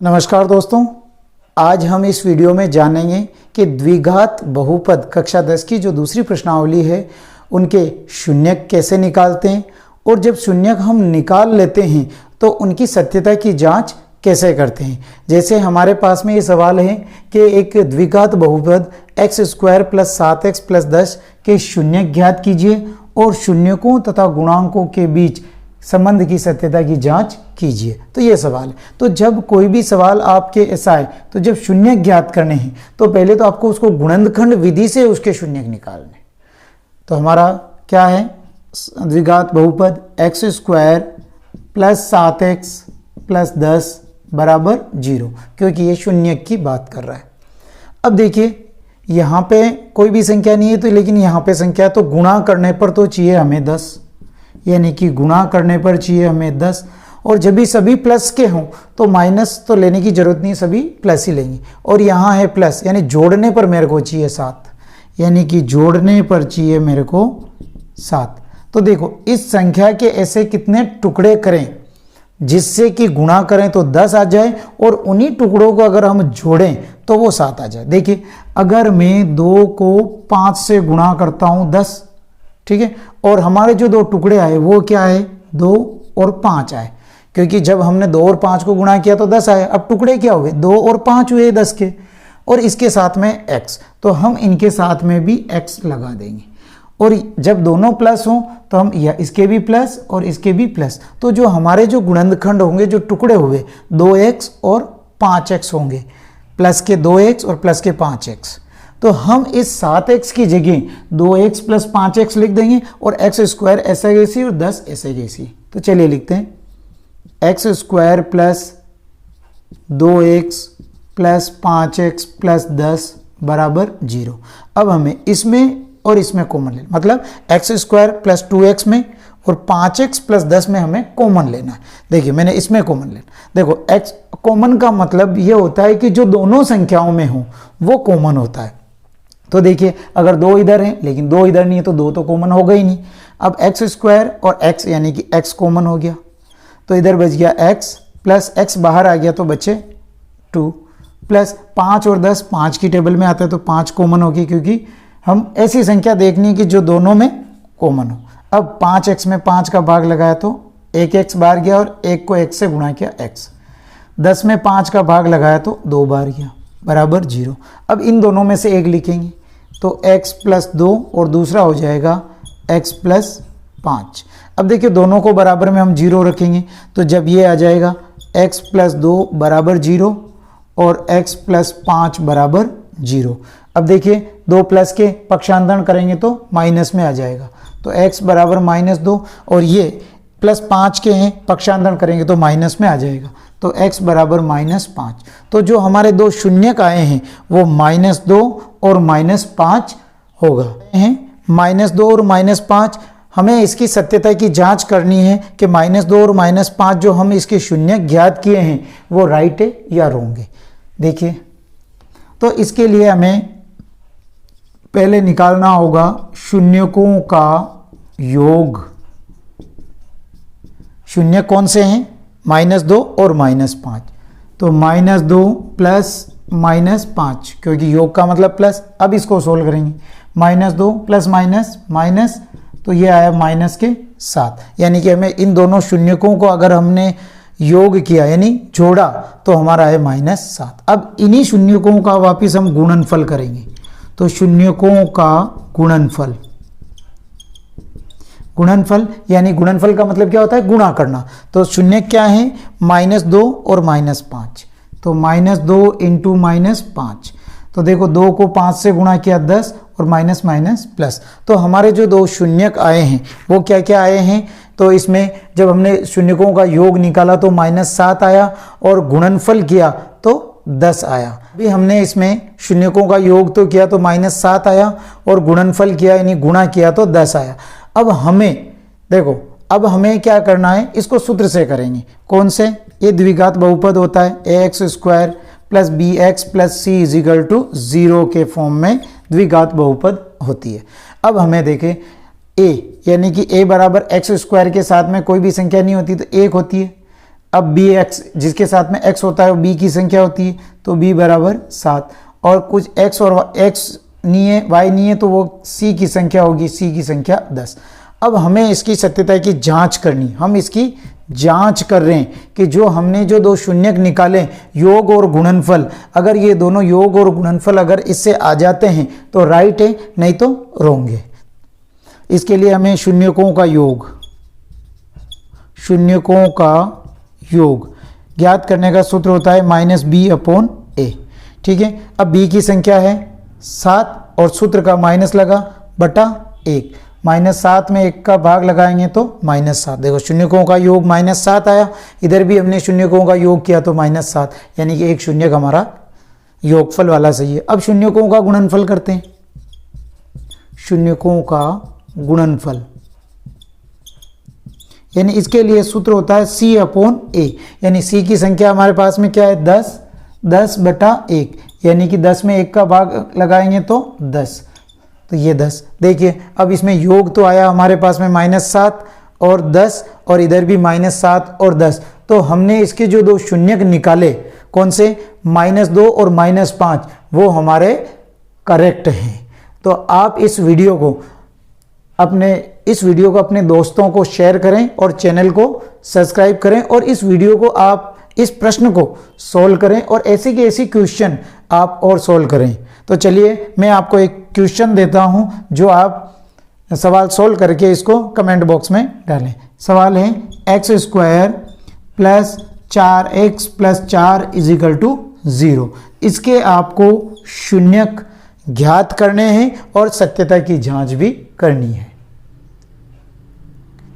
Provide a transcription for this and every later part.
नमस्कार दोस्तों, आज हम इस वीडियो में जानेंगे कि द्विघात बहुपद कक्षा 10 की जो दूसरी प्रश्नावली है उनके शून्यक कैसे निकालते हैं और जब शून्यक हम निकाल लेते हैं तो उनकी सत्यता की जांच कैसे करते हैं। जैसे हमारे पास में ये सवाल है कि एक द्विघात बहुपद x² + 7x + 10 के शून्यक ज्ञात कीजिए और शून्यकों तथा गुणांकों के बीच संबंध की सत्यता की जांच कीजिए। तो ये सवाल है। तो जब कोई भी सवाल आपके ऐसा आए तो जब शून्यक ज्ञात करने हैं तो पहले तो आपको उसको गुणनखंड विधि से उसके शून्यक निकालने। तो हमारा क्या है, द्विघात बहुपद x² + 7x + 10 = 0, क्योंकि ये शून्यक की बात कर रहा है। अब देखिए यहाँ पे कोई भी संख्या नहीं है तो, लेकिन यहाँ पे संख्या तो गुणा करने पर तो चाहिए हमें 10, यानी कि गुणा करने पर चाहिए हमें 10। और जब भी सभी प्लस के हों तो माइनस तो लेने की जरूरत नहीं, सभी प्लस ही लेंगे। और यहाँ है प्लस, यानी जोड़ने पर मेरे को चाहिए 7, यानी कि जोड़ने पर चाहिए मेरे को 7। तो देखो इस संख्या के ऐसे कितने टुकड़े करें जिससे कि गुणा करें तो 10 आ जाए और उन्हीं टुकड़ों को अगर हम जोड़ें तो वो 7 आ जाए। देखिए अगर मैं 2 को 5 से गुणा करता हूँ 10, ठीक है, और हमारे जो दो टुकड़े आए वो क्या है, 2 और 5 आए, क्योंकि जब हमने 2 और 5 को गुणा किया तो 10 आए। अब टुकड़े क्या हुए, 2 और 5 हुए 10 के, और इसके साथ में x, तो हम इनके साथ में भी x लगा देंगे। और जब दोनों प्लस हों तो हम या इसके भी प्लस और इसके भी प्लस, तो जो हमारे जो गुणनखंड होंगे, जो टुकड़े हुए 2x और 5x होंगे, प्लस के 2x और प्लस के 5x। तो हम इस 7x की जगह 2x + 5x लिख देंगे और x² ऐसे कैसी और 10 ऐसे कैसी। तो चलिए लिखते हैं x² + 2x + 5x + 10 = 0। अब हमें इसमें और इसमें कॉमन लेना, मतलब x² + 2x में और 5x + 10 में हमें कॉमन लेना है। देखिए मैंने इसमें कॉमन लेना, देखो x कॉमन का मतलब ये होता है कि जो दोनों संख्याओं में हो वो कॉमन होता है। तो देखिए अगर 2 इधर हैं लेकिन 2 इधर नहीं है तो 2 तो कॉमन होगा ही नहीं। अब x² और x यानी कि x कॉमन हो गया, तो इधर बच गया x प्लस x बाहर आ गया तो बचे 2 प्लस 5 और 10 5 की टेबल में आता है तो 5 कॉमन होगी, क्योंकि हम ऐसी संख्या देखनी है कि जो दोनों में कॉमन हो। अब 5x में 5 का भाग लगाया तो 1x बाहर गया और 1 को x से गुणा किया x। 10 में 5 का भाग लगाया तो 2 बार गया बराबर 0। अब इन दोनों में से एक लिखेंगे तो x + 2 और दूसरा हो जाएगा x + 5। अब देखिए दोनों को बराबर में हम 0 रखेंगे तो जब ये आ जाएगा x + 2 = 0 और x + 5 = 0। अब देखिए 2 प्लस के पक्षांतरण करेंगे तो माइनस में आ जाएगा, तो x = -2 और ये +5 के हैं, पक्षांतरण करेंगे तो माइनस में आ जाएगा, तो x = -5। तो जो हमारे दो शून्यक आए हैं वो -2 और -5 होगा। -2 और -5, हमें इसकी सत्यता की जांच करनी है कि -2 और -5 जो हम इसके शून्यक ज्ञात किए हैं वो राइट है या रॉन्ग है। देखिए तो इसके लिए हमें पहले निकालना होगा शून्यकों का योग। शून्य कौन से हैं, -2 और -5, तो -2 प्लस -5, क्योंकि योग का मतलब प्लस। अब इसको सोल्व करेंगे, -2 प्लस माइनस, तो ये आया -7, यानी कि हमें इन दोनों शून्यकों को अगर हमने योग किया यानी जोड़ा तो हमारा है -7। अब इन्हीं शून्यकों का वापिस हम गुणनफल करेंगे, तो शून्यकों का गुणनफल यानी गुणनफल का मतलब क्या होता है, गुणा करना। तो शून्य क्या है, -2 और -5, तो -2 × -5, तो देखो 2 को 5 से गुणा किया 10 और माइनस प्लस। तो हमारे जो दो शून्यक आए हैं वो क्या क्या आए हैं, तो इसमें जब हमने शून्यकों का योग निकाला तो -7 आया और गुणनफल किया तो 10 आया। अभी हमने इसमें शून्यकों का योग तो किया तो -7 आया और गुणनफल किया यानी गुणा किया तो 10 आया। अब हमें देखो, अब हमें क्या करना है, इसको सूत्र से करेंगे। कौन से, ये द्विघात बहुपद होता है ax² + bx + c = 0 के फॉर्म में द्विघात बहुपद होती है। अब हमें देखें a यानी कि a = x² के साथ में कोई भी संख्या नहीं होती तो 1 होती है, अब बी एक्स जिसके साथ में एक्स होता है वो बी की संख्या होती है, तो बी बराबर 7, और कुछ एक्स और एक्स नहीं है, वाई नहीं है, तो वो सी की संख्या होगी, सी की संख्या 10। अब हमें इसकी सत्यता की जांच करनी, हम इसकी जांच कर रहे हैं कि जो हमने जो दो शून्यक निकाले योग और गुणनफल, अगर ये दोनों योग और गुणनफल अगर इससे आ जाते हैं तो राइट है, नहीं तो रॉन्ग है। इसके लिए हमें शून्यकों का योग ज्ञात करने का सूत्र होता है -b/a। ठीक है, अब b की संख्या है 7 और सूत्र का माइनस लगा बटा 1, -7 में 1 का भाग लगाएंगे तो -7। देखो शून्यकों का योग -7 आया, इधर भी हमने शून्यकों का योग किया तो -7, यानी कि एक शून्यक हमारा योगफल वाला सही है। अब शून्यकों का गुणनफल करते हैं, शून्यकों का गुणनफल, यानी इसके लिए सूत्र होता है c/a, यानी c की संख्या हमारे पास में क्या है 10/1, यानी कि 10 में 1 का भाग लगाएंगे तो 10, तो ये 10। देखिए अब इसमें योग तो आया हमारे पास में -7 और 10, और इधर भी -7 और 10, तो हमने इसके जो दो शून्यक निकाले कौन से -2 और -5, वो हमारे करेक्ट हैं। तो आप इस वीडियो को अपने दोस्तों को शेयर करें और चैनल को सब्सक्राइब करें, और इस वीडियो को आप इस प्रश्न को सॉल्व करें और ऐसे के ऐसे क्वेश्चन आप और सॉल्व करें। तो चलिए मैं आपको एक क्वेश्चन देता हूं जो आप सवाल सॉल्व करके इसको कमेंट बॉक्स में डालें। सवाल है x² + 4x + 4 = 0। इसके आपको शून्यक ज्ञात करने हैं और सत्यता की जांच भी करनी है।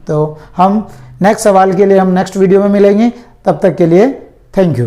तो हम नेक्स्ट सवाल के लिए हम नेक्स्ट वीडियो में मिलेंगे, तब तक के लिए थैंक यू।